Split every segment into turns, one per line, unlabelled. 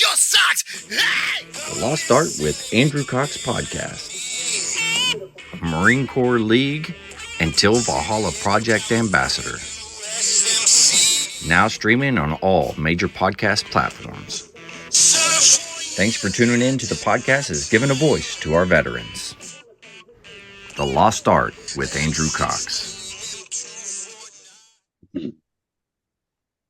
your socks! Hey!
The Lost Art with Andrew Cox podcast. Marine Corps League and Till Valhalla Project Ambassador. Now streaming on all major podcast platforms. Thanks for tuning in to the podcast that's given a voice to our veterans. The Lost Art with Andrew Cox.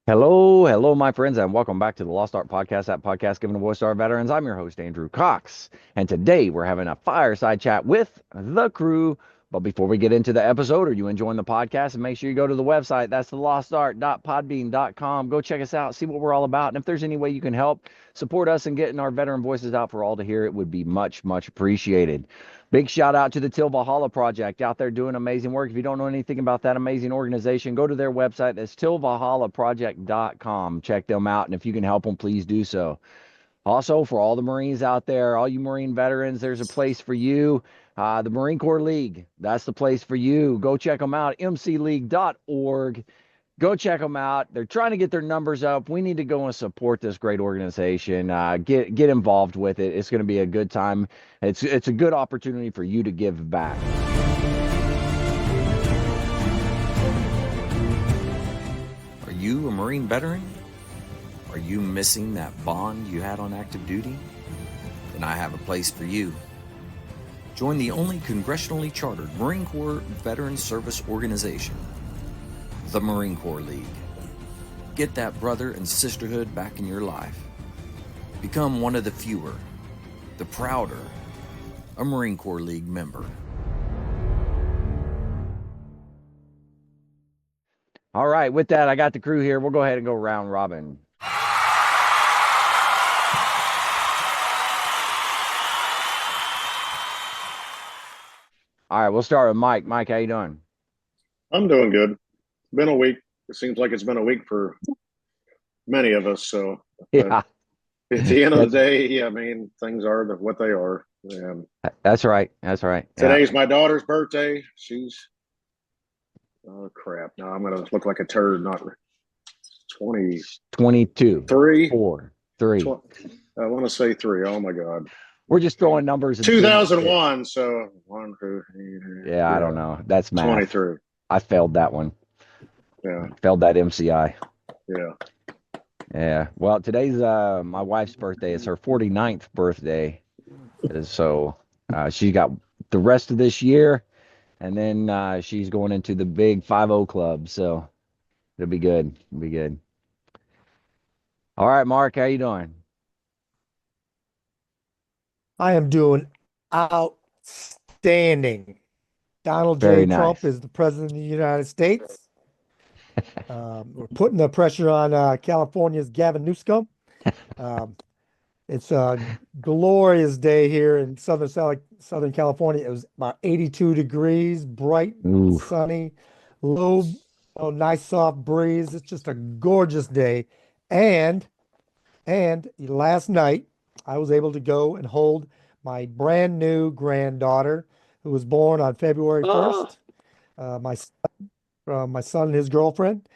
Hello, my friends, and welcome back to the Lost Art Podcast, that podcast giving a voice to our veterans. I'm your host, Andrew Cox, and today we're having a fireside chat with the crew. But before we get into the episode, are you enjoying the podcast? And make sure you go to the website. That's thelostart.podbean.com. Go check us out, see what we're all about. And if there's any way you can help support us in getting our veteran voices out for all to hear, it would be much, much appreciated. Big shout out to the Till Valhalla Project out there doing amazing work. If you don't know anything about that amazing organization, go to their website. That's tillvalhallaproject.com. Check them out. And if you can help them, please do so. Also, for all the Marines out there, all you Marine veterans, there's a place for you. The Marine Corps League, that's the place for you. Go check them out, mcleague.org. Go check them out. They're trying to get their numbers up. We need to go and support this great organization. Get involved with it. It's going to be a good time. It's a good opportunity for you to give back. Are you a Marine veteran? Are you missing that bond you had on active duty? Then I have a place for you. Join the only congressionally chartered Marine Corps Veteran Service Organization, the Marine Corps League. Get that brother and sisterhood back in your life. Become one of the fewer, the prouder, a Marine Corps League member. All right, with that, I got the crew here. We'll go ahead and go round robin. All right, we'll start with Mike. Mike, how you doing?
I'm doing good. It's been a week. It seems like it's been a week for many of us. So
Yeah,
at the end of the day, I mean, things are what they are. And
that's right. That's right.
today's my daughter's birthday. She's, oh crap. Now I'm going to look like a turd. Not 20.
22.
3.
4. 3.
I want to say 3. Oh my God.
We're just throwing numbers.
2001. So 1, 2, 3.
Yeah, I don't know. That's math.
23.
I failed that one.
Yeah.
Failed that MCI.
Yeah.
Yeah. Well, today's my wife's birthday. It's her 49th birthday. So she got the rest of this year, and then she's going into the big 5-0 club. So it'll be good. It'll be good. All right, Mark, how you doing?
I am doing outstanding. Donald
Very
J. Trump
nice.
is the president of the United States. We're putting the pressure on California's Gavin Newsom. It's a glorious day here in Southern California. It was about 82 degrees, bright,
Ooh.
sunny, low, nice soft breeze. It's just a gorgeous day. And last night, I was able to go and hold my brand new granddaughter who was born on February 1st. My son and his girlfriend.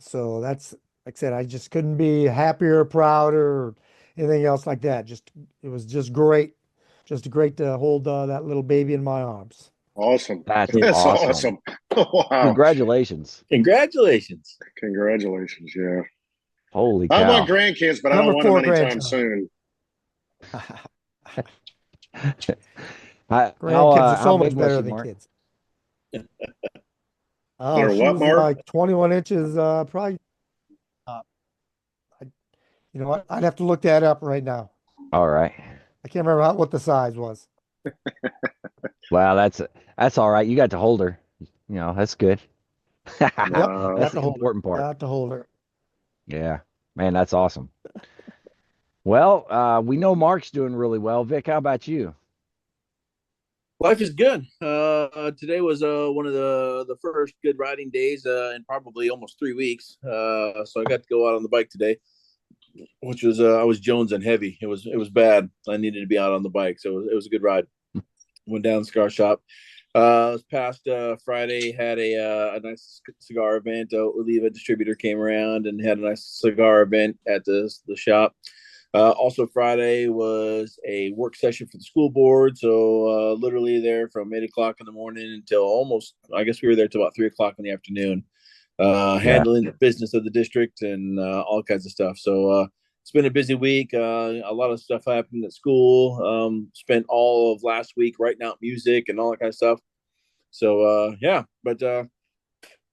So that's, like I said, I just couldn't be happier, prouder, or anything else like that. It was just great. Just great to hold that little baby in my arms.
Awesome.
That's
awesome. Wow.
Congratulations.
Congratulations.
Congratulations. Yeah.
Holy
I
cow.
want grandkids, but I don't want them anytime soon.
Grandkids are so much
big was
better
she,
than
Mark?
kids.
They're
She
what,
was
Mark?
like 21 inches, probably. You know what? I'd have to look that up right now.
All right.
I can't remember what the size was.
Well, that's all right. You got to hold her. You know, that's good.
Yep,
That's the important part.
Got to hold her.
Yeah, man, that's awesome. Well, we know Mark's doing really well. Vic, how about you?
Life is good. Today was one of the first good riding days in probably almost 3 weeks. So I got to go out on the bike today, which was I was jonesing heavy. It was bad. I needed to be out on the bike, so it was a good ride. Went down to the cigar shop. This past Friday had a nice cigar event. Oliva distributor came around and had a nice cigar event at the shop. Also, Friday was a work session for the school board. So literally there from 8 o'clock in the morning until almost, I guess we were there till about 3 o'clock in the afternoon,
Yeah.
handling the business of the district and all kinds of stuff. So it's been a busy week. A lot of stuff happened at school. Spent all of last week writing out music and all that kind of stuff. So yeah, but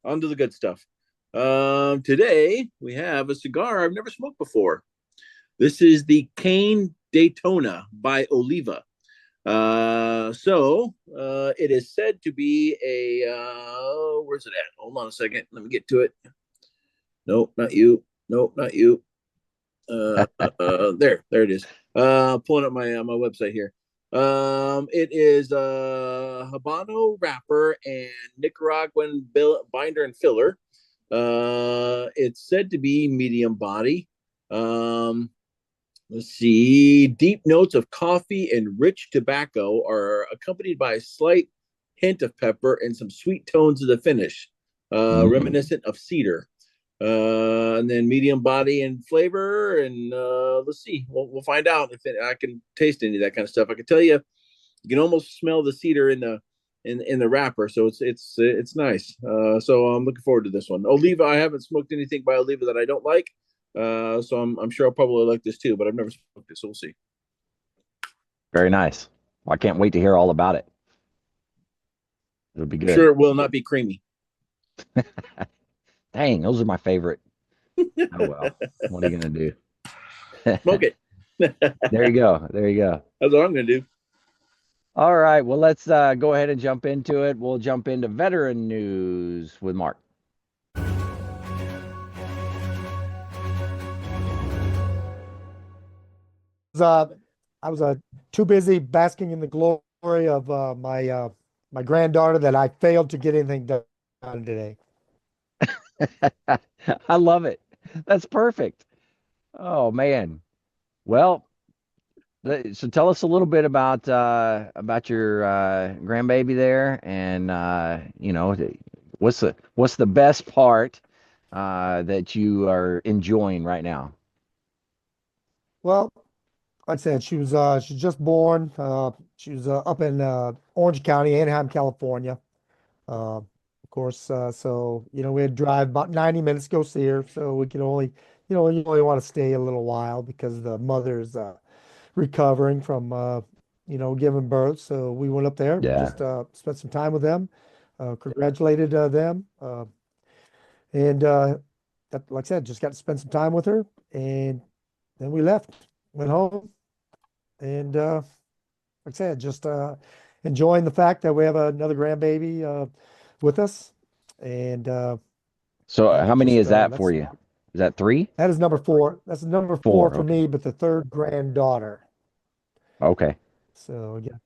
on to the good stuff. Today we have a cigar I've never smoked before. This is the Cane Daytona by Oliva. It is said to be a where's it at? Hold on a second. Let me get to it. Nope, not you. Nope, not you. There it is. Pulling up my website here. It is Habano wrapper and Nicaraguan binder and filler. It's said to be medium body. Let's see. Deep notes of coffee and rich tobacco are accompanied by a slight hint of pepper and some sweet tones of the finish, reminiscent of cedar. And then medium body and flavor. And let's see. We'll find out if I can taste any of that kind of stuff. I can tell you, you can almost smell the cedar in the wrapper. So it's nice. So I'm looking forward to this one. Oliva. I haven't smoked anything by Oliva that I don't like. So I'm sure I'll probably like this too, but I've never smoked it, so we'll see.
Very nice. Well, I can't wait to hear all about it. It'll be good.
Sure, it will not be creamy.
Dang, those are my favorite. Oh well, what are you gonna do?
Smoke it.
There you go. There you go.
That's what I'm gonna do.
All right. Well, let's go ahead and jump into it. We'll jump into veteran news with Mark.
I was too busy basking in the glory of my granddaughter that I failed to get anything done today.
I love it. That's perfect. Oh man. Well, so tell us a little bit about your grandbaby there, and what's the best part that you are enjoying right now?
Well, like I said, she's just born. She was up in Orange County, Anaheim, California. Of course, so we had to drive about 90 minutes to go see her. So we could only, you only want to stay a little while because the mother's recovering from, giving birth. So we went up there,
Yeah.
just spent some time with them, congratulated them, and like I said, just got to spend some time with her, and then we left, went home, and like I said, just enjoying the fact that we have another grandbaby with us, and
So how many is that
that's
for you? Is that 3?
that is number 4. That's number 4
4,
for
okay.
me, but the third granddaughter.
Okay.
So we got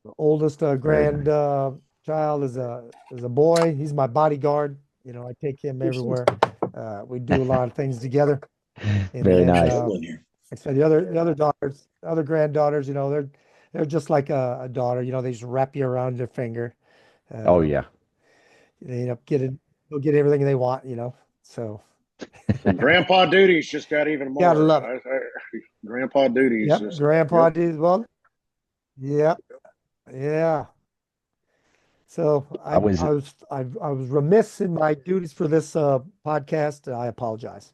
the oldest
Very nice.
grandchild is a boy. He's my bodyguard. I take him everywhere. We do a lot of things together. And
Very
then,
nice.
like I said, the other daughters, other granddaughters, they're just like a daughter. They just wrap you around their finger.
Oh yeah.
They end up they'll get everything they want. So
Grandpa duties just got even more.
gotta love it.
Grandpa duties.
Yep,
Just,
grandpa
yep.
did well. Yeah, yeah. So
I was
I was remiss in my duties for this podcast. I apologize.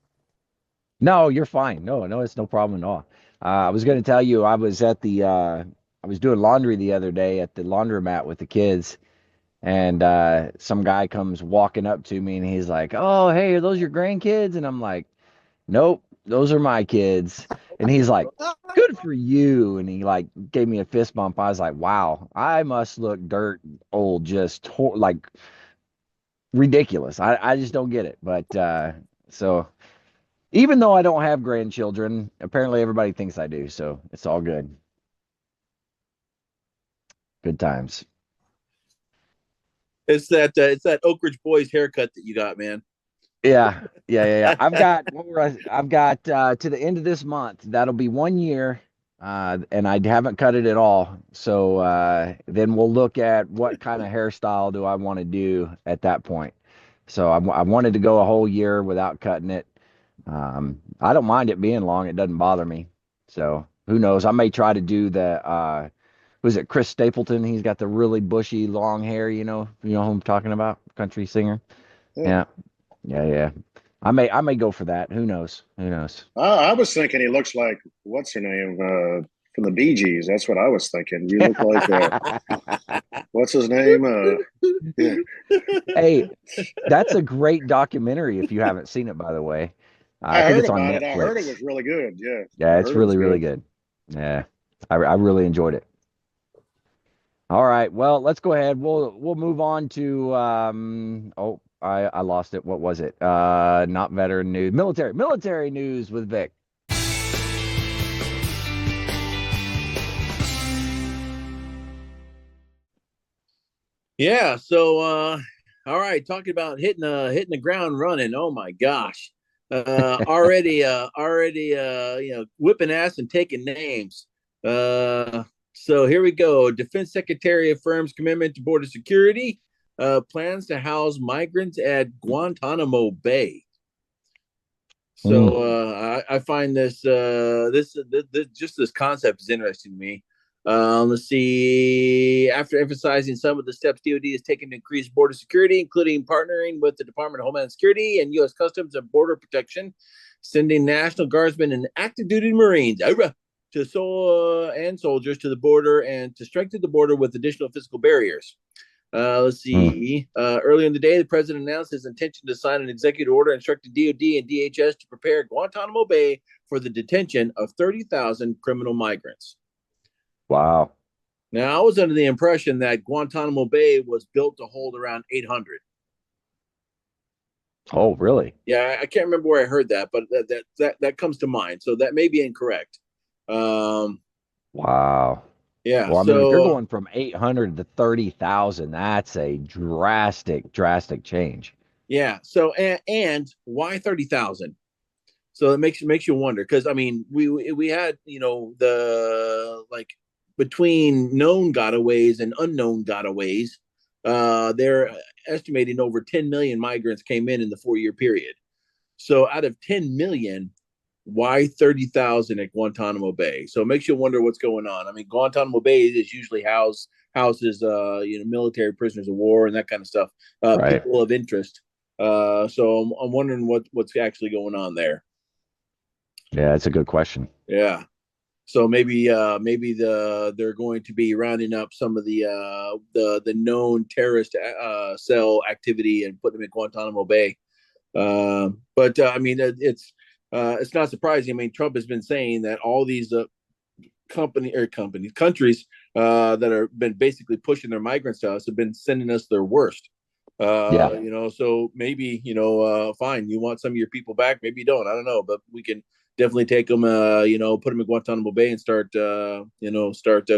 No, you're fine. No, it's no problem at all. I was going to tell you I was at I was doing laundry the other day at the laundromat with the kids, and some guy comes walking up to me and he's like, "Oh, hey, are those your grandkids?" And I'm like, "Nope, those are my kids." And he's like, "Good for you." And he like gave me a fist bump. I was like, "Wow, I must look dirt old, just like ridiculous." I just don't get it. But so even though I don't have grandchildren, apparently everybody thinks I do, so it's all good. Good times.
It's that Oak Ridge Boys haircut that you got, man.
Yeah. I've got to the end of this month. That'll be 1 year, and I haven't cut it at all. So then we'll look at what kind of hairstyle do I want to do at that point. So I wanted to go a whole year without cutting it. I don't mind it being long; it doesn't bother me. So who knows? I may try to do the was it Chris Stapleton? He's got the really bushy long hair, you know who I'm talking about? Country singer.
Yeah.
Yeah. Yeah, yeah. I may go for that. Who knows? Who knows?
I was thinking he looks like what's her name from the Bee Gees. That's what I was thinking. You look like what's his name? Yeah,
Hey, that's a great documentary if you haven't seen it, by the way. I
I
think
heard
it's on
about it. I heard it
Netflix.
was really good. Yeah,
Yeah,
I
it's
heard it was
really, really
good.
good. Yeah, I really enjoyed it. All right, well, let's go ahead. We'll move on to oh, I lost it. What was it? Not veteran news, military news with Vic.
Yeah. So, all right, talking about hitting the ground running. Oh my gosh. Already, whipping ass and taking names. So here we go. Defense Secretary affirms commitment to border security. Plans to house migrants at Guantanamo Bay.
Mm,
So I find this just this concept is interesting to me. Let's see. After emphasizing some of the steps DoD is taking to increase border security, including partnering with the Department of Homeland Security and U.S. Customs and Border Protection, sending National Guardsmen and active duty Marines and soldiers to the border and to strengthen the border with additional physical barriers. Let's
mm.
see. Earlier in the day, the president announced his intention to sign an executive order instructing DoD and DHS to prepare Guantanamo Bay for the detention of 30,000 criminal migrants.
Wow.
Now, I was under the impression that Guantanamo Bay was built to hold around 800.
Oh, really?
Yeah, I can't remember where I heard that, but that comes to mind. So that may be incorrect. Um,
Wow.
yeah.
Well, I mean, if you're
So
going from 800 to 30,000, that's a drastic change.
yeah. So and why 30,000? So it makes you wonder because I mean we had the like between known gotaways and unknown gotaways, they're estimating over 10 million migrants came in the 4 year period. So out of 10 million, why 30,000 at Guantanamo Bay? So it makes you wonder what's going on. I mean, Guantanamo Bay is usually houses military prisoners of war and that kind of stuff,
Right.
people of interest. So I'm wondering what's actually going on there.
Yeah, that's a good question.
Yeah. So maybe they're going to be rounding up some of the known terrorist cell activity and putting them in Guantanamo Bay. But I mean it's not surprising. I mean Trump has been saying that all these countries that are been basically pushing their migrants to us have been sending us their worst.
Yeah.
So maybe fine. You want some of your people back? Maybe you don't. I don't know, but we can definitely take them. Put them in Guantanamo Bay and start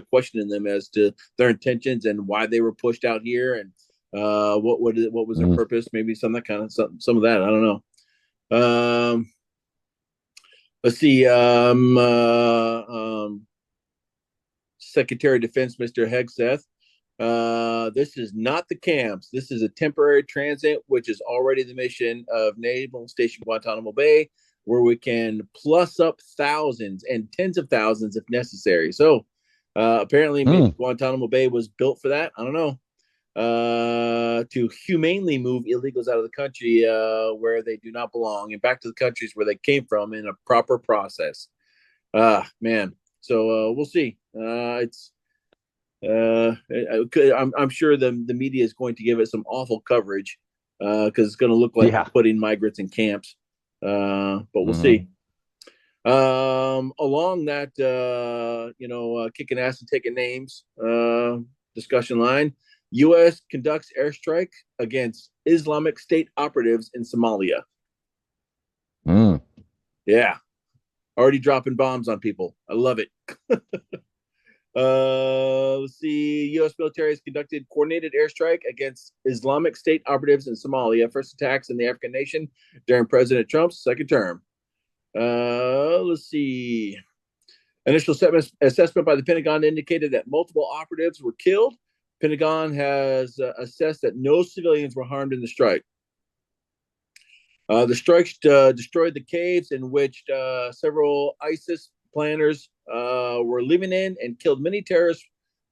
questioning them as to their intentions and why they were pushed out here and what was their
Mm.
purpose? Maybe some of that. I don't know. Let's see. Secretary of Defense, Mr. Hegseth. This is not the camps. This is a temporary transit, which is already the mission of Naval Station Guantanamo Bay, where we can plus up thousands and tens of thousands if necessary. So apparently, maybe
Mm.
Guantanamo Bay was built for that. I don't know. To humanely move illegals out of the country where they do not belong and back to the countries where they came from in a proper process. Man. So we'll see. I'm sure the media is going to give it some awful coverage because it's going to look like
Yeah.
putting migrants in camps. But we'll see. Along that, kicking ass and taking names discussion line, U.S. conducts airstrike against Islamic State operatives in Somalia.
Mm.
Yeah, already dropping bombs on people. I love it. Let's see. U.S. military has conducted coordinated airstrike against Islamic State operatives in Somalia. First attacks in the African nation during President Trump's second term. Let's see. Initial assessment by the Pentagon indicated that multiple operatives were killed. Pentagon has assessed that no civilians were harmed in the strike. The strikes destroyed the caves in which several ISIS planners were living in and killed many terrorists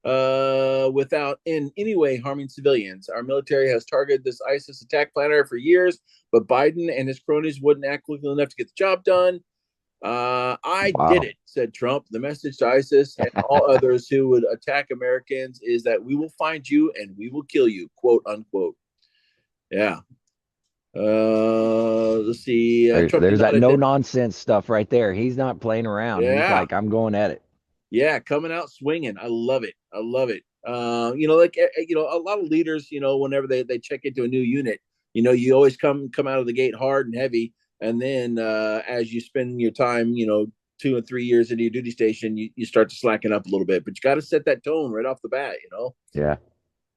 without in any way harming civilians. Our military has targeted this ISIS attack planner for years, but Biden and his cronies wouldn't act quickly enough to get the job done. I did
Wow.
it, said Trump. The message to ISIS and all others who would attack Americans is that we will find you and we will kill you, quote unquote. Yeah. Let's see. Trump did
There's
not
that no
identify.
nonsense stuff right there. He's not playing around. He's
Yeah.
like, I'm going at it.
Yeah, coming out swinging. I love it. I love it. A lot of leaders, whenever they check into a new unit, you always come out of the gate hard and heavy, and then as you spend your time, 2 and 3 years into your duty station, you start to slacken up a little bit. But you got to set that tone right off the bat.
Yeah.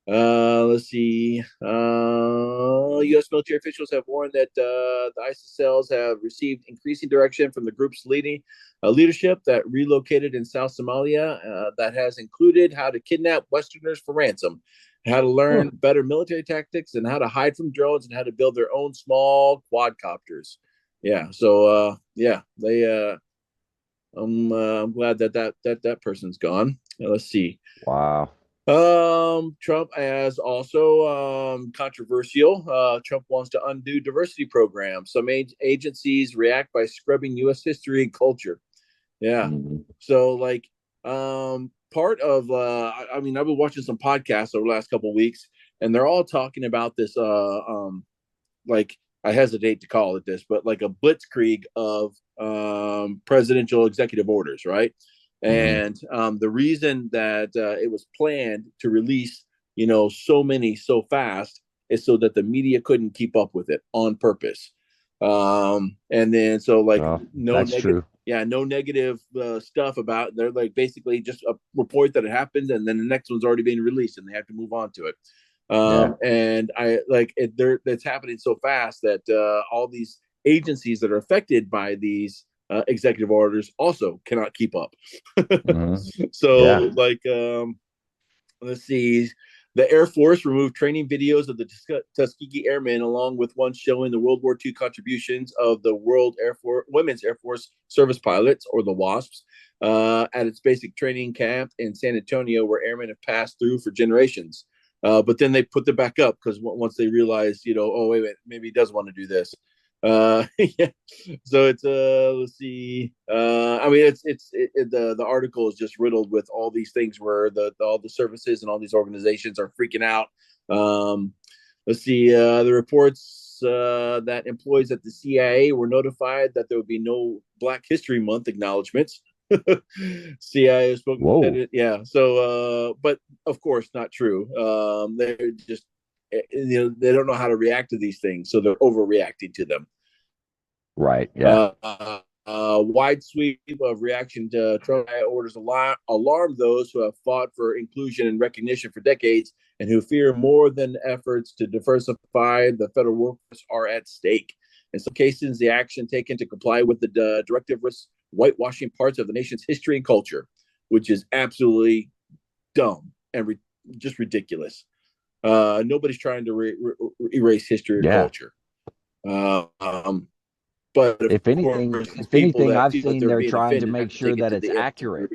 Let's see. U.S. military officials have warned that the ISIS cells have received increasing direction from the group's leadership that relocated in South Somalia. That has included how to kidnap Westerners for ransom, how to learn better military tactics, and how to hide from drones, and how to build their own small quadcopters. Yeah. So they. I'm glad that person's gone. Let's see.
Wow.
Trump as also controversial. Trump wants to undo diversity programs. Some agencies react by scrubbing U.S. history and culture. Yeah.
Mhm.
So like part of I've been watching some podcasts over the last couple of weeks, and they're all talking about this like I hesitate to call it this, but like a blitzkrieg of presidential executive orders, right? And the reason that it was planned to release, so many so fast is so that the media couldn't keep up with it on purpose. And then so like
Well,
no
that's
negative,
true.
yeah, no negative stuff about. They're like basically just a report that it happened, and then the next one's already being released, and they have to move on to it.
Yeah.
And I like it. That's happening so fast that all these agencies that are affected by these executive orders also cannot keep up.
hmm
So,
Yeah.
like, let's see. The Air Force removed training videos of the Tuskegee Airmen, along with one showing the World War II contributions of the Women's Air Force Service Pilots, or the WASPs, at its basic training camp in San Antonio, where airmen have passed through for generations. But then they put them back up because once they realized, oh wait, maybe he does want to do this. Yeah. So it's let's see. The article is just riddled with all these things where all the services and all these organizations are freaking out. Let's see. The reports that employees at the CIA were notified that there would be no Black History Month acknowledgments. CIA spokesman, yeah. So, but of course, not true. They're just, they don't know how to react to these things, so they're overreacting to them.
Right. Yeah.
Wide sweep of reaction to Trump orders alarmed those who have fought for inclusion and recognition for decades, and who fear more than efforts to diversify the federal workforce are at stake. In some cases, the action taken to comply with the directive risks whitewashing parts of the nation's history and culture, which is absolutely dumb and just ridiculous. Nobody's trying to erase history or culture. But
if anything, I've seen they're trying to make sure that it's accurate.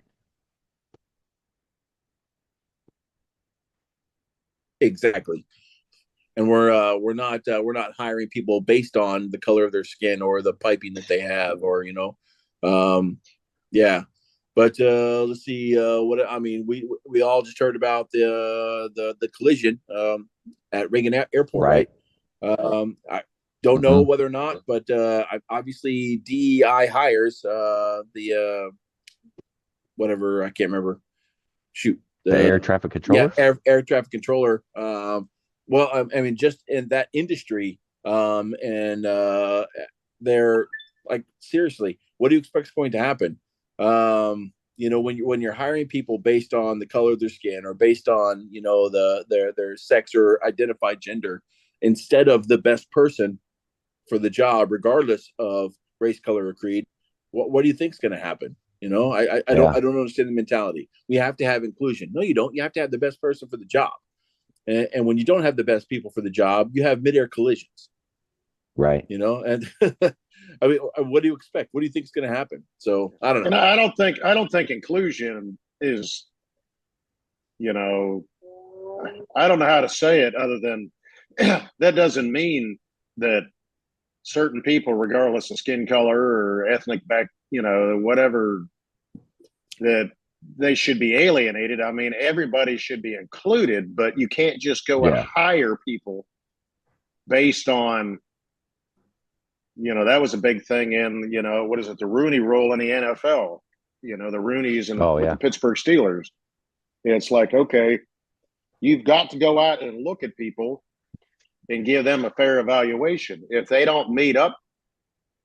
Exactly. And we're not hiring people based on the color of their skin or the piping that they have, or yeah. But let's see. We all just heard about the collision at Reagan Airport, right? I don't know whether or not, but obviously DEI hires the whatever, I can't remember. Shoot,
the air traffic controller.
Yeah, air traffic controller. Well, just in that industry, and they're like, seriously, what do you expect is going to happen? When you're hiring people based on the color of their skin, or based on their sex or identified gender, instead of the best person for the job, regardless of race, color, or creed, what do you think is going to happen? I don't understand the mentality. We have to have inclusion. No, you don't. You have to have the best person for the job. And when you don't have the best people for the job, you have mid-air collisions.
Right.
And I mean, what do you expect? What do you think is going to happen? So I don't know.
And I don't think inclusion is, you know, I don't know how to say it other than that doesn't mean that certain people, regardless of skin color or ethnic whatever, that they should be alienated. I mean, everybody should be included, but you can't just go and hire people based on, that was a big thing in, what is it, the Rooney Rule in the NFL, the Rooneys and with the Pittsburgh Steelers. It's like, okay, you've got to go out and look at people and give them a fair evaluation. If they don't meet up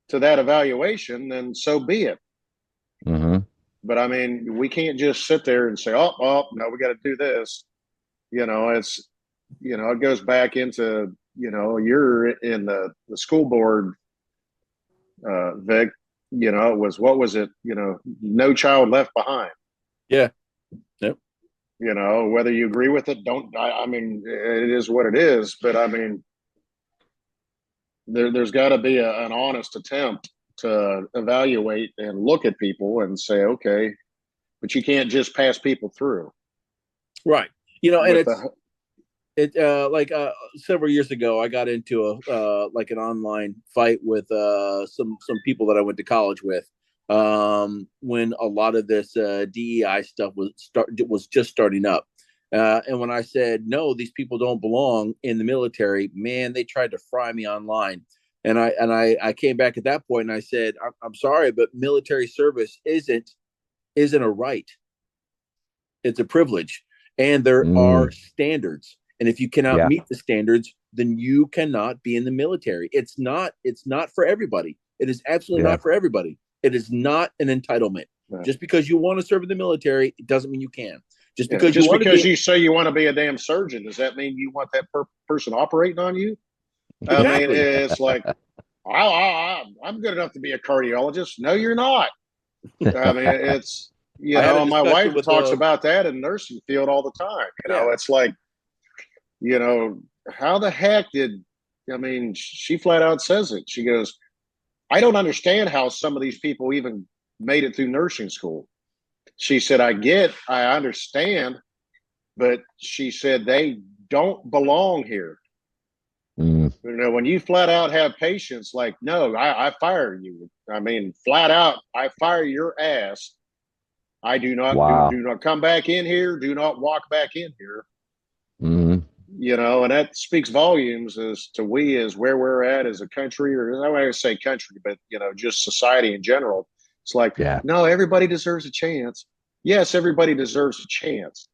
to that evaluation, then so be it.
Mm-hmm.
But I mean, we can't just sit there and say, oh, no, we got to do this. It's, it goes back into, you're in the school board, Vic, what was it? No child left behind.
Yeah. Yep.
Whether you agree with it, I mean, it is what it is. But I mean, there's got to be an honest attempt to evaluate and look at people and say, okay, but you can't just pass people through.
Right. And it's several years ago, I got into an online fight with some people that I went to college with when a lot of this DEI stuff was just starting up. And when I said, no, these people don't belong in the military, man, they tried to fry me online. And I came back at that point and I said, I'm sorry, but military service isn't a right. It's a privilege. And there are standards. And if you cannot meet the standards, then you cannot be in the military. It's not for everybody. It is absolutely not for everybody. It is not an entitlement. Right. Just because you want to serve in the military, it doesn't mean you can. Just because
you say you want to be a damn surgeon, does that mean you want that person operating on you? Exactly. I mean, it's like, I'm good enough to be a cardiologist. No, you're not. I mean, it's, my wife talks about that in the nursing field all the time. It's like, how the heck she flat out says it. She goes, I don't understand how some of these people even made it through nursing school. She said, I understand, but she said, they don't belong here. When you flat out have patients like, no, I fire you. I mean, flat out, I fire your ass. I do not do not come back in here. Do not walk back in here. And that speaks volumes as to where we're at as a country, or I don't want to say country, but just society in general. It's like, no, everybody deserves a chance. Yes, everybody deserves a chance.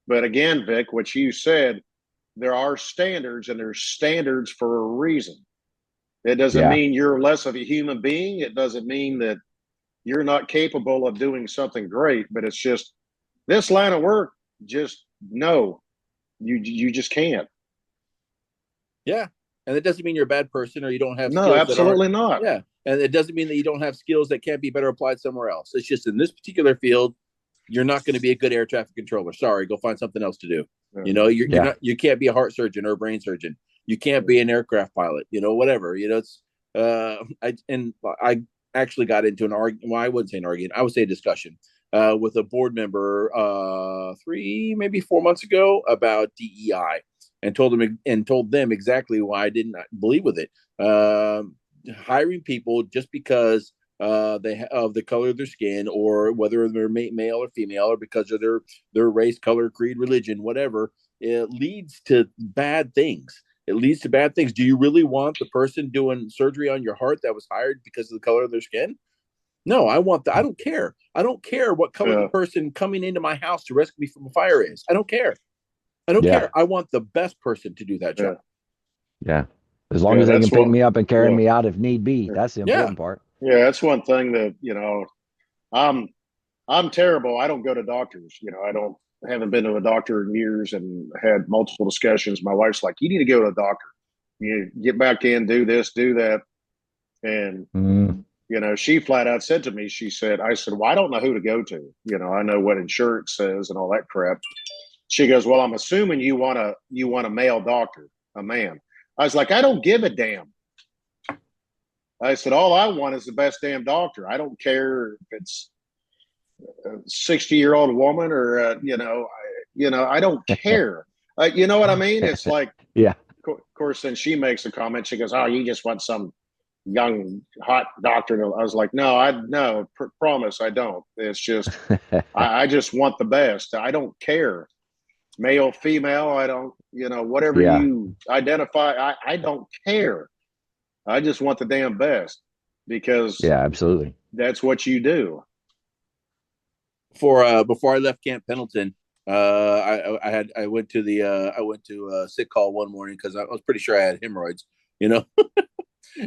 But again, Vic, what you said, there are standards, and there's standards for a reason. It doesn't mean you're less of a human being. It doesn't mean that you're not capable of doing something great, but it's just this line of work, just no, you just can't.
Yeah. And it doesn't mean you're a bad person or you don't have skills.
No, absolutely not.
Yeah. And it doesn't mean that you don't have skills that can't be better applied somewhere else. It's just in this particular field, you're not going to be a good air traffic controller. Sorry, go find something else to do. You can't be a heart surgeon or a brain surgeon. You can't be an aircraft pilot, whatever. It's I actually got into an argument. Well, I wouldn't say an argument. I would say a discussion with a board member 3, maybe 4 months ago about DEI, and told them exactly why I didn't believe with it. Hiring people just because they of the color of their skin, or whether they're male or female, or because of their race, color, creed, religion, whatever, it leads to bad things. It leads to bad things. Do you really want the person doing surgery on your heart that was hired because of the color of their skin? No, I want I don't care. I don't care what color the person coming into my house to rescue me from a fire is. I don't care. I don't care. I want the best person to do that job.
Yeah. As long as they can pick me up and carry me out if need be. That's the important part.
Yeah, that's one thing that, I'm terrible. I don't go to doctors. I haven't been to a doctor in years, and had multiple discussions. My wife's like, you need to go to a doctor. You get back in, do this, do that. And, she flat out said to me, I said, well, I don't know who to go to. I know what insurance says and all that crap. She goes, well, I'm assuming you want a male doctor, a man. I was like, I don't give a damn. I said, all I want is the best damn doctor. I don't care if it's a 60-year-old woman or, I don't care. You know what I mean? It's like,
Yeah.
of course, then she makes a comment. She goes, oh, you just want some young, hot doctor. I was like, no, promise, I don't. It's just, I just want the best. I don't care. Male, female, I don't, whatever
Yeah.
you identify, I don't care. I just want the damn best because
Yeah, absolutely.
that's what you do.
Before I left Camp Pendleton, I went to sick call one morning because I was pretty sure I had hemorrhoids, you know,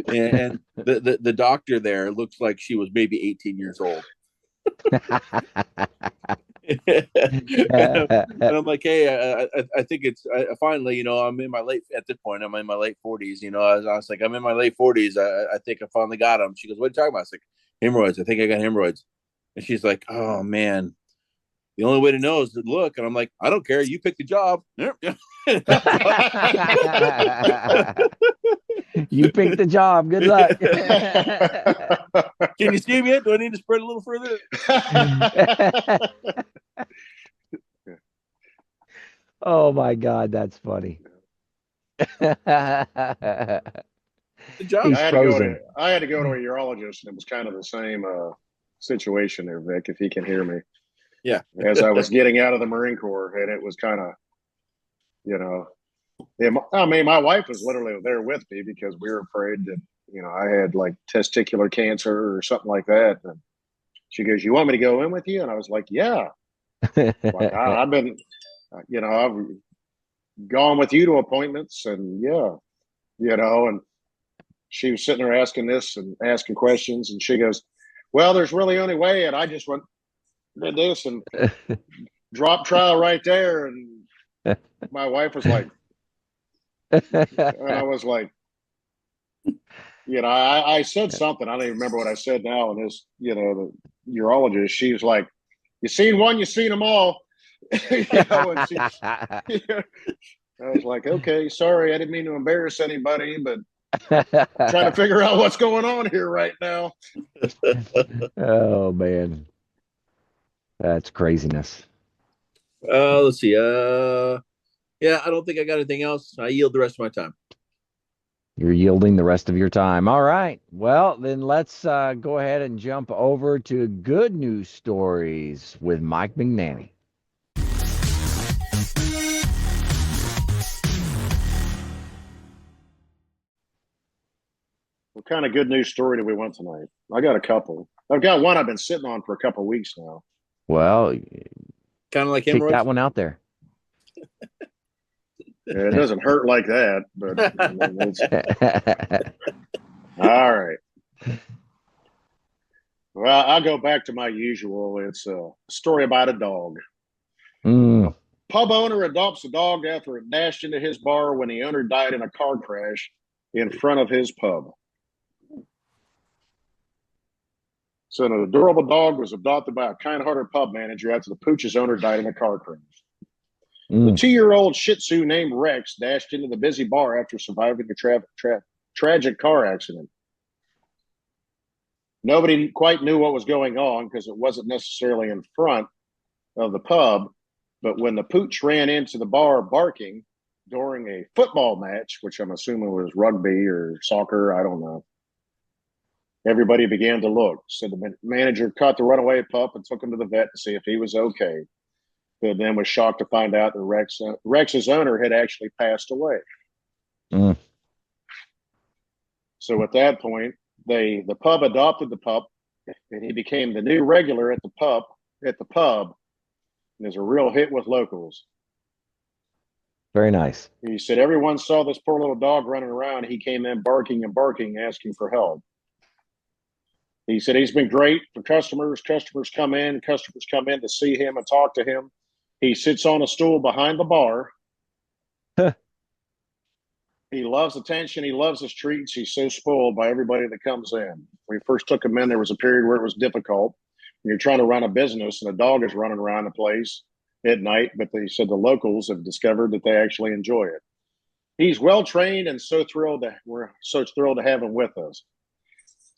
and the doctor there looks like she was maybe 18 years old. And I'm like, hey, I think it's finally, I'm in my at this point, I'm in my late 40s. I was like, I'm in my late 40s. I think I finally got them. She goes, what are you talking about? I was like, hemorrhoids. I think I got hemorrhoids. And she's like, oh man, the only way to know is to look. And I'm like, I don't care. You pick the job.
You picked the job. Good luck.
Can you see me? Do I need to spread a little further?
Oh my God, that's funny.
The job.
He's frozen.
I had to go to a urologist, and it was kind of the same situation there, Vic, if he can hear me.
Yeah.
As I was getting out of the Marine Corps, and it was kind of, I mean, my wife was literally there with me because we were afraid that, I had like testicular cancer or something like that. And she goes, you want me to go in with you? And I was like, yeah. Like, I've been, I've gone with you to appointments, and and she was sitting there asking this and asking questions, and she goes, well, there's really only way. And I just did this and drop trial right there. And my wife was like, and I was like, I said something. I don't even remember what I said now. And this, the urologist, she was like, you seen one, you seen them all. And I was like, okay, sorry, I didn't mean to embarrass anybody, but trying to figure out what's going on here right now.
Oh man, that's craziness.
Let's see. Yeah, I don't think I got anything else. I yield the rest of my time.
You're yielding the rest of your time. All right. Well, then let's go ahead and jump over to good news stories with Mike McNanny.
What kind of good news story do we want tonight? I got a couple. I've got one I've been sitting on for a couple of weeks now.
Well,
kind of like
kick
hemorrhoids.
that one out there.
It doesn't hurt like that, but all right. Well, I'll go back to my usual. It's a story about a dog.
Mm.
Pub owner adopts a dog after it dashed into his bar when the owner died in a car crash in front of his pub. So an adorable dog was adopted by a kind-hearted pub manager after the pooch's owner died in a car crash. The 2-year-old Shih Tzu named Rex dashed into the busy bar after surviving a tragic car accident. Nobody quite knew what was going on because it wasn't necessarily in front of the pub, but when the pooch ran into the bar barking during a football match, which I'm assuming was rugby or soccer, I don't know, everybody began to look. So the manager caught the runaway pup and took him to the vet to see if he was okay. But then was shocked to find out that Rex's owner had actually passed away.
Mm.
So at that point, the pub adopted the pup, and he became the new regular at the pub, and is a real hit with locals.
Very nice.
He said everyone saw this poor little dog running around. He came in barking and barking, asking for help. He said he's been great for customers. Customers come in to see him and talk to him. He sits on a stool behind the bar. He loves attention. He loves his treats. He's so spoiled by everybody that comes in. When we first took him in, there was a period where it was difficult. When you're trying to run a business and a dog is running around the place at night, but they said the locals have discovered that they actually enjoy it. He's well trained and we're so thrilled to have him with us.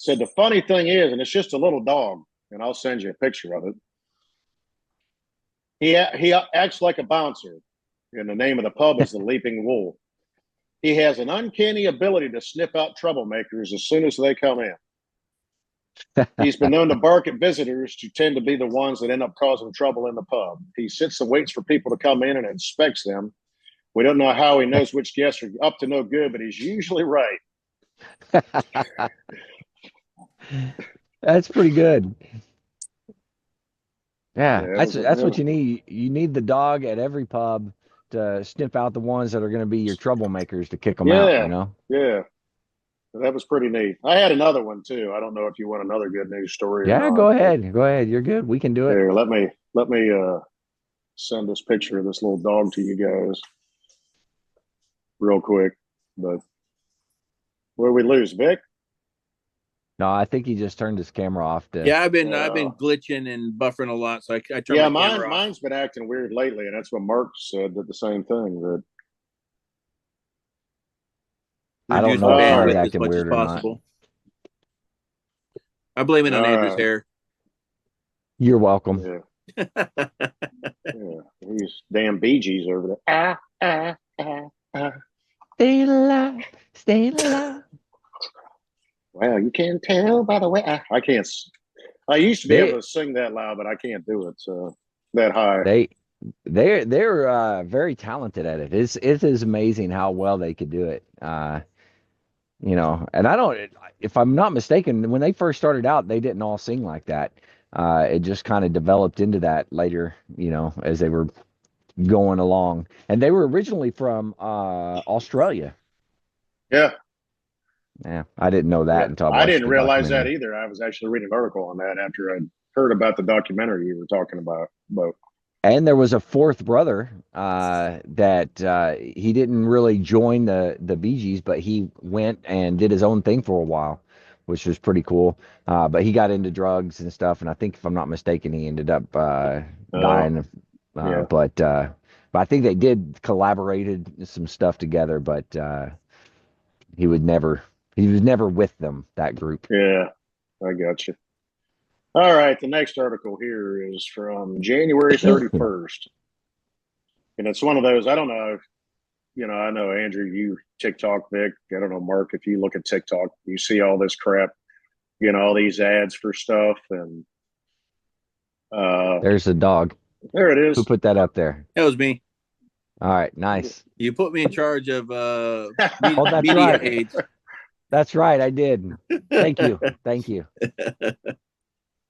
Said the funny thing is, and it's just a little dog, and I'll send you a picture of it. He acts like a bouncer, and the name of the pub is the Leaping Wolf. He has an uncanny ability to sniff out troublemakers as soon as they come in. He's been known to bark at visitors who tend to be the ones that end up causing trouble in the pub. He sits and waits for people to come in and inspects them. We don't know how he knows which guests are up to no good, but he's usually right.
That's pretty good. Yeah,
Yeah,
that's what you need. You need the dog at every pub to sniff out the ones that are going to be your troublemakers to kick them out,
yeah,
you know?
yeah. That was pretty neat. I had another one too. I don't know if you want another good news story or
Yeah,
not.
go ahead. Go ahead. You're good. We can do it.
Here, let me send this picture of this little dog to you guys real quick. But where we lose, Vic?
No, I think he just turned his camera off to
Yeah, I've been glitching and buffering a lot, so I turned
yeah,
my camera off.
mine's been acting weird lately, and that's what Mark said. Did the same thing. That
I don't
Reduce
know
the
if mine's
bandwidth as
acting
much as
weird or not.
possible. I blame it on Andrew's hair.
You're welcome.
yeah, yeah. These damn Bee Gees over there.
Stay alive, stay alive.
Well, you can tell by the way I can't. I used to be able to sing that loud, but I can't do it that high.
They're very talented at it. It is amazing how well they could do it. You know, and I don't, if I'm not mistaken, when they first started out, they didn't all sing like that. It just kind of developed into that later, you know, as they were going along. And they were originally from Australia.
Yeah.
Yeah, I didn't know that until I
I
watched
didn't
the
realize that
documentary.
either. I was actually reading an article on that after I'd heard about the documentary you were talking about. But
And there was a fourth brother that he didn't really join the Bee Gees, but he went and did his own thing for a while, which was pretty cool. But he got into drugs and stuff, and I think, if I'm not mistaken, he ended up dying.
yeah,
But I think they did collaborated some stuff together, but he was never with them, that group.
yeah, I got you. All right, the next article here is from January 31st. And it's one of those, I don't know, I know, Andrew, you TikTok, Vic. I don't know, Mark, if you look at TikTok, you see all this crap, all these ads for stuff. And
There's the dog.
there it is.
Who put that up there?
That was me.
All right, nice.
You put me in charge of
that's
media
right.
aids.
That's right, I did. Thank you. Thank you.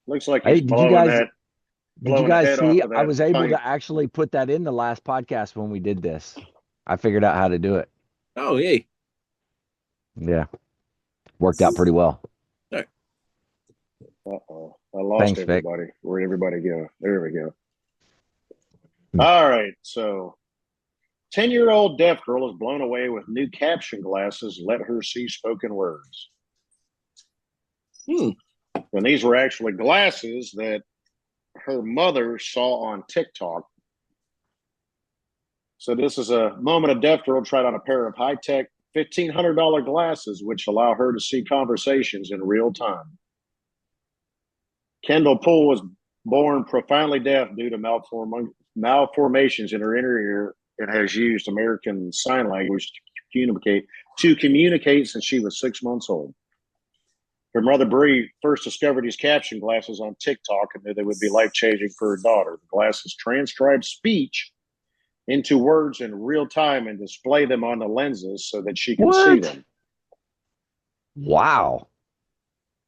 Looks like
Hey,
he's blowing that.
Did you guys see? I was able
pipe.
to actually put that in the last podcast when we did this. I figured out how to do it.
Oh, yay.
Yeah. Worked out pretty well.
Uh-oh. I lost
Thanks,
everybody.
Vic.
Where'd everybody go? There we go. All right. So 10-year-old deaf girl is blown away with new caption glasses. Let her see spoken words. And these were actually glasses that her mother saw on TikTok. So this is a moment a deaf girl tried on a pair of high-tech $1,500 glasses, which allow her to see conversations in real time. Kendall Poole was born profoundly deaf due to malformations in her inner ear and has used American Sign Language to communicate since she was 6 months old. Her mother, Bree, first discovered these caption glasses on TikTok and knew they would be life-changing for her daughter. The glasses transcribe speech into words in real time and display them on the lenses so that she can see them.
Wow.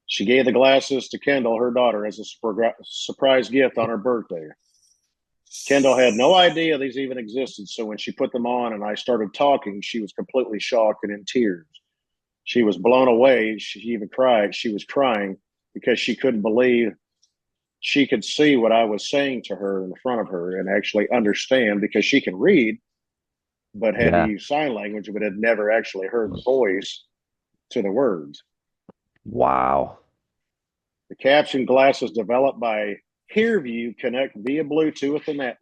She gave the glasses to Kendall, her daughter, as a surprise gift on her birthday. Kendall had no idea these even existed, so when she put them on and I started talking, she was completely shocked and in tears. She was blown away. She even cried. She was crying because she couldn't believe she could see what I was saying to her in front of her and actually understand, because she can read, but had to use sign language, but had never actually heard the voice to the words.
Wow.
The caption glasses developed by HearView connect via Bluetooth and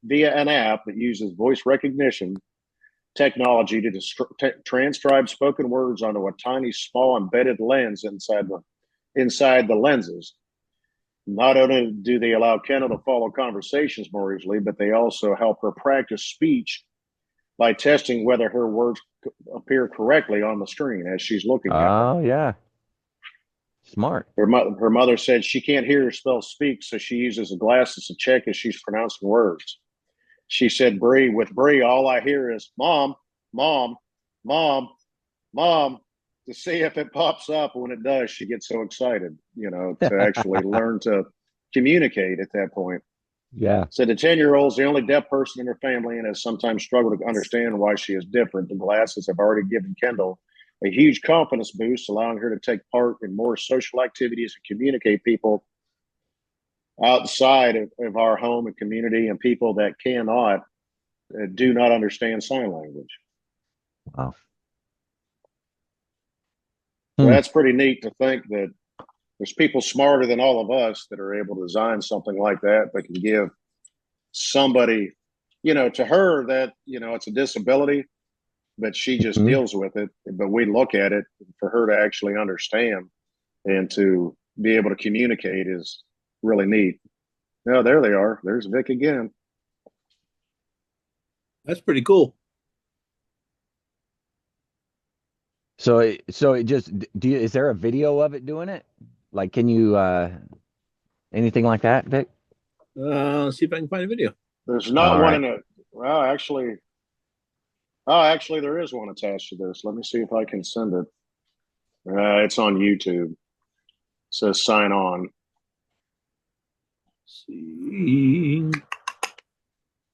via an app that uses voice recognition technology to transcribe spoken words onto a tiny, small embedded lens inside the inside the lenses. Not only do they allow Kendall to follow conversations more easily, but they also help her practice speech by testing whether her words appear correctly on the screen as she's looking at them.
Oh, yeah. Smart.
Her mother said she can't hear or spell speak, so she uses the glasses to check as she's pronouncing words. She said, with Bree, all I hear is mom, mom, mom, mom, to see if it pops up. When it does, she gets so excited, to actually learn to communicate at that point.
Yeah.
So the 10-year-old is the only deaf person in her family and has sometimes struggled to understand why she is different. The glasses have already given Kendall a huge confidence boost, allowing her to take part in more social activities and communicate people outside of our home and community and people that do not understand sign language.
Wow.
So that's pretty neat to think that there's people smarter than all of us that are able to design something like that can give somebody, to her that, it's a disability, but she just deals with it. But we look at it for her to actually understand and to be able to communicate is really neat. Oh, there they are. There's Vic again.
That's pretty cool.
So it just is there a video of it doing it? Like, can you anything like that, Vic?
Let's see if I can find a video.
There's not
All
one
right.
in it. Well, actually, there is one attached to this. Let me see if I can send it. It's on YouTube. It says sign on.
Let's see.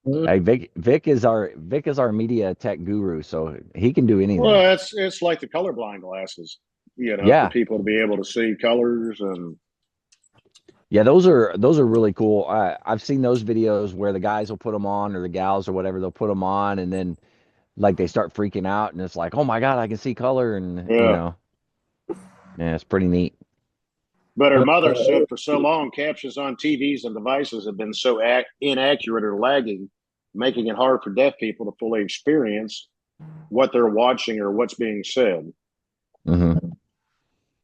Hey, Vic is our media tech guru, so he can do anything.
Well, it's like the colorblind glasses,
Yeah.
for people to be able to see colors and.
Yeah, those are really cool. I've seen those videos where the guys will put them on, or the gals or whatever, they'll put them on, and then like they start freaking out, and it's like, oh my God, I can see color, and
Yeah.
Yeah, it's pretty neat.
But her mother said for so long, captions on TVs and devices have been so inaccurate or lagging, making it hard for deaf people to fully experience what they're watching or what's being said.
Mm-hmm.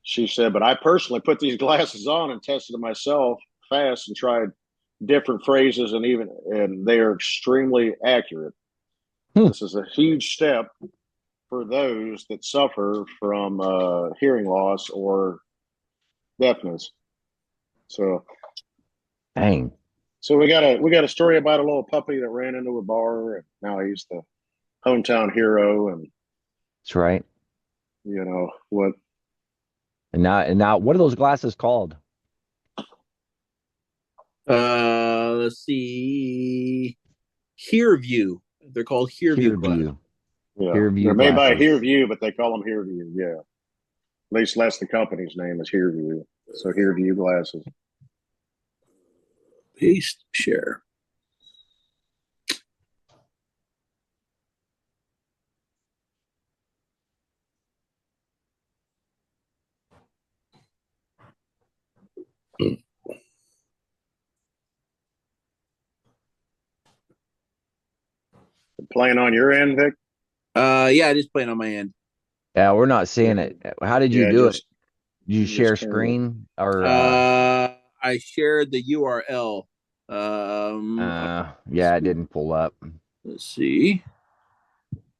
She said, but I personally put these glasses on and tested them myself fast and tried different phrases and they are extremely accurate. This is a huge step for those that suffer from hearing loss or deafness. So,
Dang.
so we got a story about a little puppy that ran into a bar, and now he's the hometown hero. And
That's right.
What?
And now, what are those glasses called?
Let's see. HearView. They're called HearView glasses.
Yeah,
HearView
they're made by
glasses.
HearView, but they call them HearView. Yeah, at least that's the company's name is HearView. So HearView glasses.
Paste share.
Playing on your end, Vic?
Yeah, just playing on my end.
Yeah, we're not seeing it. How did you do it? Did you share screen or?
I shared the URL.
Yeah, it didn't pull up.
Let's see.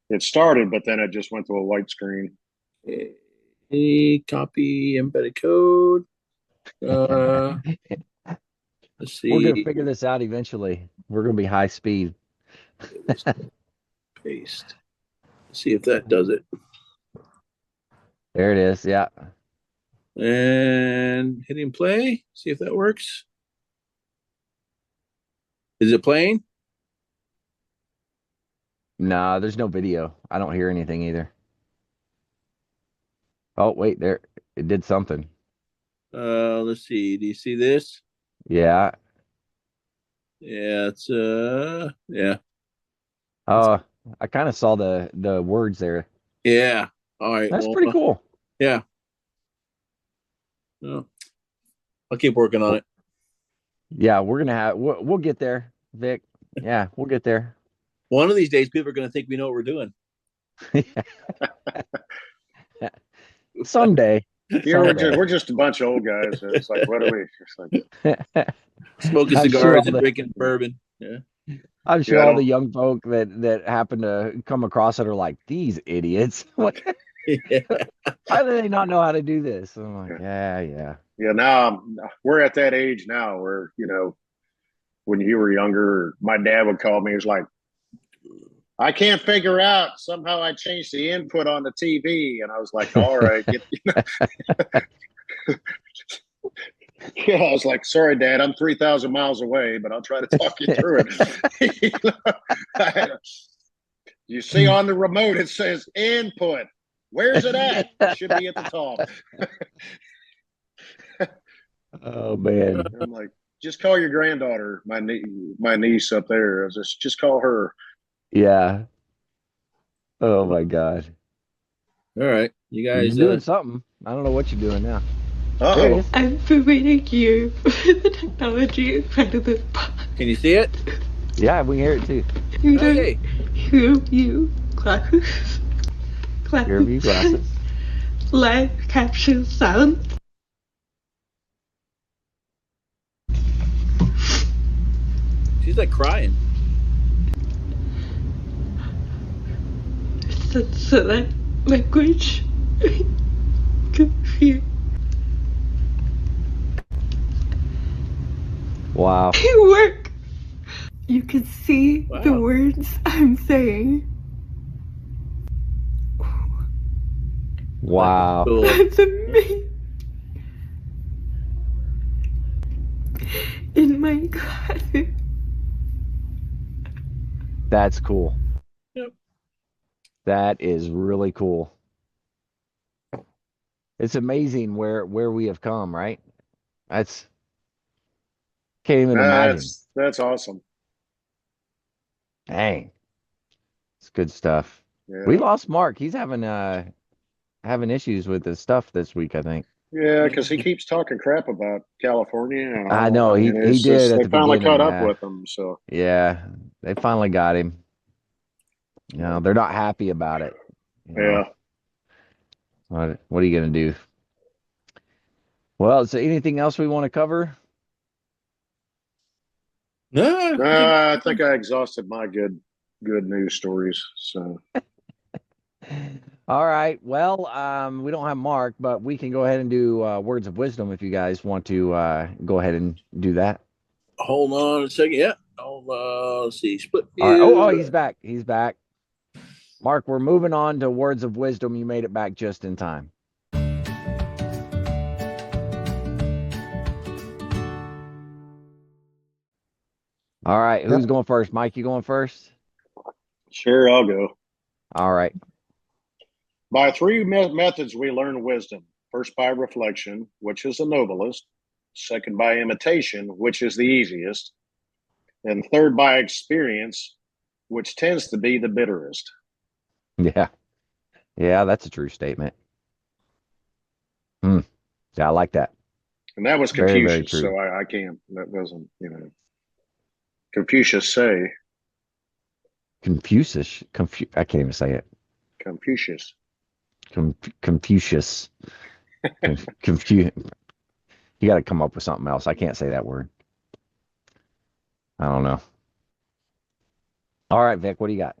It started, but then it just went to a white screen.
Copy embedded code. Let's see.
We're gonna figure this out eventually. We're gonna be high speed.
Paste. Let's see if that does it.
There it is. Yeah.
And hitting play. See if that works. Is it playing?
No, there's no video. I don't hear anything either. Oh, wait, there. It did something.
Let's see. Do you see this?
Yeah.
Yeah, it's yeah.
Oh, I kind of saw the words there.
Yeah. All right.
That's pretty cool.
Yeah. Well, I'll keep working on it.
Yeah, we'll get there, Vic. Yeah, we'll get there.
One of these days, people are going to think we know what we're doing.
Someday.
Yeah, we're just a bunch of old guys. It's like, what are we? It's like,
Smoking
I'm sure
cigars
all
and
the
drinking bourbon. Yeah.
I'm
yeah,
sure
I
all the
don't.
young folk that happen to come across it are like, these idiots.
Yeah.
How do they not know how to do this? I'm like,
Yeah,
yeah.
yeah. Now we're at that age now where when you were younger, my dad would call me. He was like, I can't figure out. Somehow I changed the input on the TV, and I was like, all right, get. Yeah, I was like, sorry, Dad, I'm 3,000 miles away, but I'll try to talk you through it. You see on the remote, it says input. Where's it at? It should be at the top.
Oh man.
I'm like, just call your granddaughter, my niece up there. I was just call her.
Yeah. Oh my God.
All right. You
He's
guys
doing something. I don't know what you're doing now.
Uh
There he
oh.
is.
I'm permitting you the technology inside of this box.
can you see it?
Yeah, we can hear it too.
You don't
Okay.
hear you glasses.
Your view glasses.
Live caption sound.
She's like crying.
Select language. Confused.
Wow.
Work. You can see the
Wow.
words I'm saying.
Wow.
Cool.
That's amazing. In my glasses.
That's cool.
Yep.
That is really cool. It's amazing where we have come, right? That's can't even imagine.
That's awesome.
Dang. It's good stuff.
Yeah.
We lost Mark. He's having issues with his stuff this week, I think.
Yeah, because he keeps talking crap about California and
I
all.
know he
It's
did
just,
at
they
the
finally
beginning,
caught up
yeah.
with him. So
Yeah, they finally got him. You know, they're not happy about it. You know.
yeah.
What are you gonna do? Well, is there anything else we want to cover?
No,
I think I exhausted my good news stories. So
All right. Well, we don't have Mark, but we can go ahead and do words of wisdom if you guys want to go ahead and do that.
hold on a second. Yeah. Let's see. Split view.
All right. Oh, he's back. He's back. Mark, we're moving on to words of wisdom. You made it back just in time. All right. Who's
Yep.
going first? Mike, you going first?
sure, I'll go.
All right.
By three methods, we learn wisdom. First, by reflection, which is the noblest. Second, by imitation, which is the easiest. And third, by experience, which tends to be the bitterest.
Yeah. Yeah, that's a true statement. Yeah, I like that.
And that was
Very, very
Confucius,
true.
so I can't. That doesn't, Confucius say.
Confucius. I can't even say it.
Confucius.
Confucius. You got to come up with something else. I can't say that word. I don't know. All right, Vic, what do you got?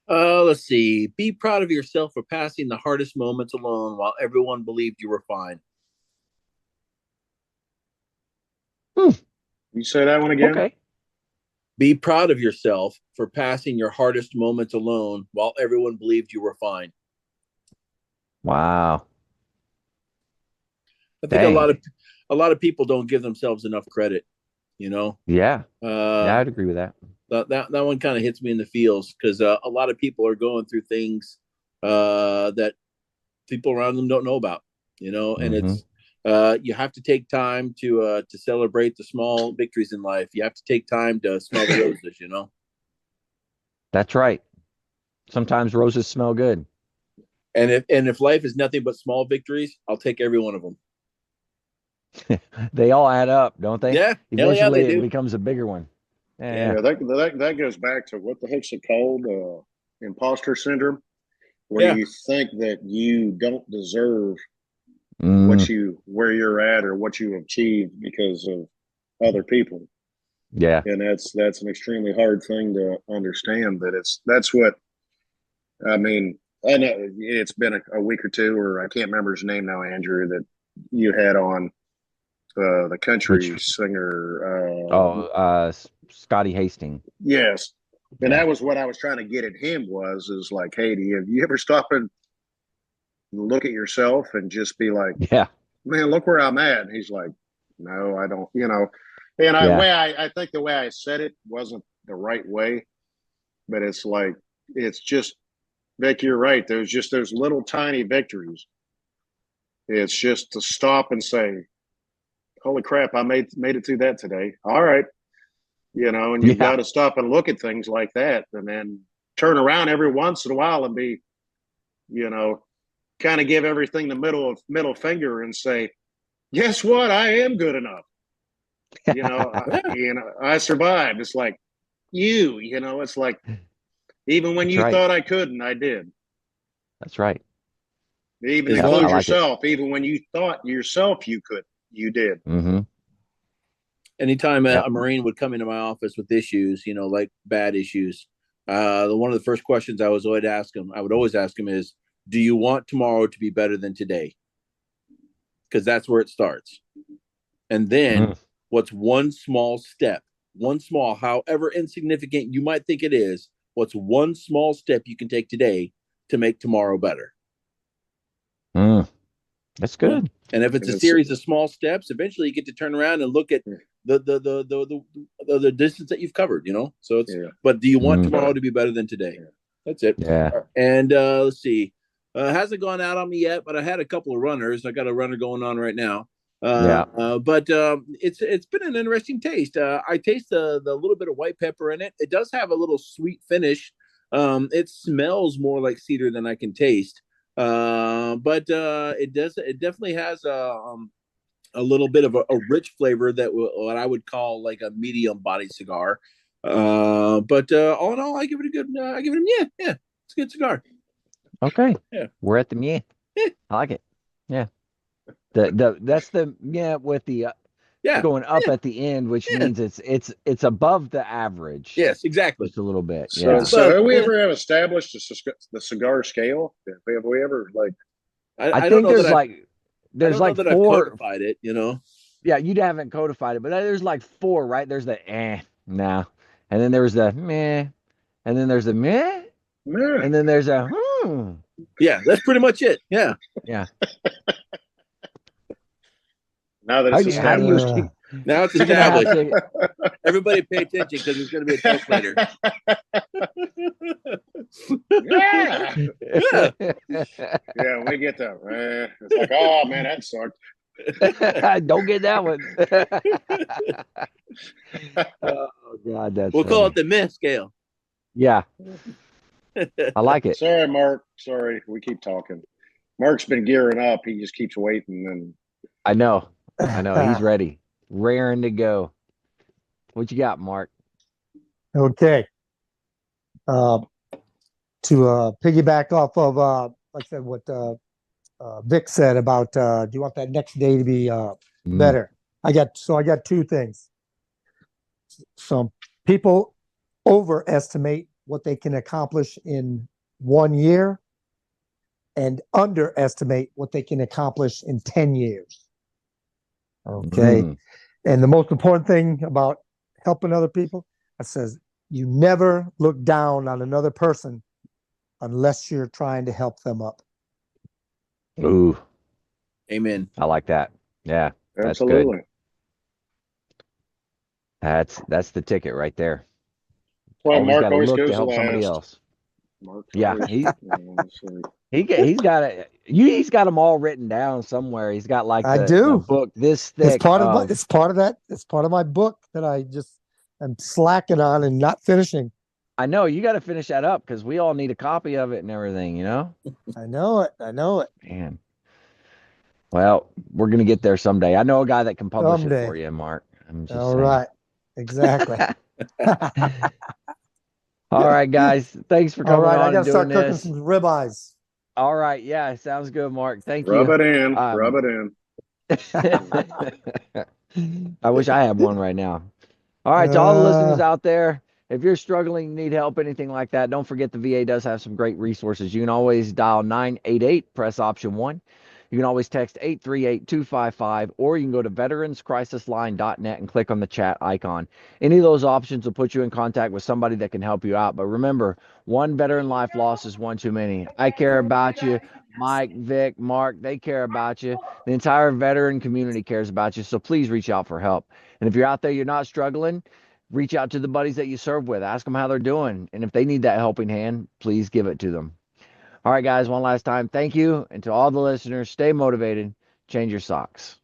Let's see. Be proud of yourself for passing the hardest moments alone while everyone believed you were fine.
You say that one again?
Okay.
Be proud of yourself for passing your hardest moments alone while everyone believed you were fine.
Wow.
I think
Dang.
a lot of people don't give themselves enough credit, you know.
Yeah. Yeah, I'd agree with that.
That one kind of hits me in the feels because a lot of people are going through things that people around them don't know about, you know, and it's you have to take time to celebrate the small victories in life. You have to take time to smell the roses, you know.
That's right. Sometimes roses smell good.
And if life is nothing but small victories, I'll take every one of them.
They all add up, don't they?
Yeah,
Eventually,
they do.
it becomes a bigger one.
Yeah, that goes back to what the heck's it called? Imposter syndrome, where
Yeah.
you think that you don't deserve where you're at or what you achieved because of other people.
Yeah.
And that's an extremely hard thing to understand, but that's what I mean. I know it's been a week or two, or I can't remember his name now, Andrew, that you had on the country
Which
singer.
Scotty Hastings.
Yes, and
Yeah.
that was what I was trying to get at him is like, hey, have you ever stop and look at yourself and just be like,
Yeah.
man, look where I'm at? And he's like, no, I don't, And I think the way I said it wasn't the right way, but it's like, it's just, Vic, you're right. There's little tiny victories. It's just to stop and say, holy crap, I made it through that today. All right. And you've got to stop and look at things like that and then turn around every once in a while and be, kind of give everything the middle finger and say, guess what? I am good enough. I survived. It's like it's like, even when
That's
you
right.
thought I couldn't, I did.
That's right.
Even
Yeah,
include
I like
yourself. Even when you thought yourself you could, you did.
Mm-hmm.
Anytime a Marine would come into my office with issues, like bad issues, one of the first questions I would always ask him is, do you want tomorrow to be better than today? Because that's where it starts. And then what's one small step, however insignificant you might think it is, what's one small step you can take today to make tomorrow better?
That's good.
And if it's a series of small steps, eventually you get to turn around and look at the distance that you've covered, So it's, but do you want tomorrow to be better than today? That's it.
Yeah.
And let's see. Hasn't gone out on me yet, but I had a couple of runners. I got a runner going on right now. But it's been an interesting taste. I taste the little bit of white pepper in it. It does have a little sweet finish. It smells more like cedar than I can taste. But it definitely has a little bit of a rich flavor that what I would call like a medium body cigar. But all in all, I give it a yeah. It's a good cigar.
Okay.
Yeah.
We're at the meh.
Yeah.
I like it. Yeah. That's the with the going up at the end, which means it's above the average.
Yes, exactly.
Just a little bit.
So have we ever established the cigar scale? Have we ever
I think there's like four.
I've codified it,
Yeah, you haven't codified it, but there's like four, right? There's the no, and then there's the meh, and then there's the meh, and then there's a
Yeah, that's pretty much it. Yeah.
Yeah.
Now that it's established.
Now it's established. Everybody pay attention because there's going to be a test later.
Yeah. Yeah, we get that. It's like, oh, man, that sucked.
Don't get that one. Oh, God, that's
We'll call it the meh scale.
Yeah. I like it.
Sorry, Mark. Sorry, we keep talking. Mark's been gearing up. He just keeps waiting. And
I know. He's ready. Raring to go. What you got, Mark?
Okay. To piggyback off of, like I said, what Vic said about, do you want that next day to be better? I got two things. Some people overestimate what they can accomplish in 1 year and underestimate what they can accomplish in 10 years. Okay. And the most important thing about helping other people, it says you never look down on another person unless you're trying to help them up.
Ooh.
Amen.
I like that. Yeah.
absolutely.
That's good. That's the ticket right there.
Well,
Always
Mark
got to
always
look
goes
to help
last.
somebody else.
Mark
Yeah, he's got it. He's got them all written down somewhere. He's got like the book this thick.
It's part of my book that I just am slacking on and not finishing.
I know you got to finish that up because we all need a copy of it and everything.
I know it.
Man. Well, we're gonna get there someday. I know a guy that can publish it for you, Mark. I'm just
all
saying.
Right. Exactly.
All right, guys. Thanks for coming on
I gotta
and doing
start cooking
this.
some ribeyes.
All right. Yeah, sounds good, Mark. Thank
Rub
you.
it in. Rub it in.
I wish I had one right now. All right, to all the listeners out there, if you're struggling, need help, anything like that, don't forget the VA does have some great resources. You can always dial 988, press option 1. You can always text 838-255, or you can go to veteranscrisisline.net and click on the chat icon. Any of those options will put you in contact with somebody that can help you out. But remember, one veteran life loss is one too many. I care about you. Mike, Vic, Mark, they care about you. The entire veteran community cares about you. So please reach out for help. And if you're out there, you're not struggling, reach out to the buddies that you serve with. Ask them how they're doing. And if they need that helping hand, please give it to them. All right, guys, one last time, thank you. And to all the listeners, stay motivated, change your socks.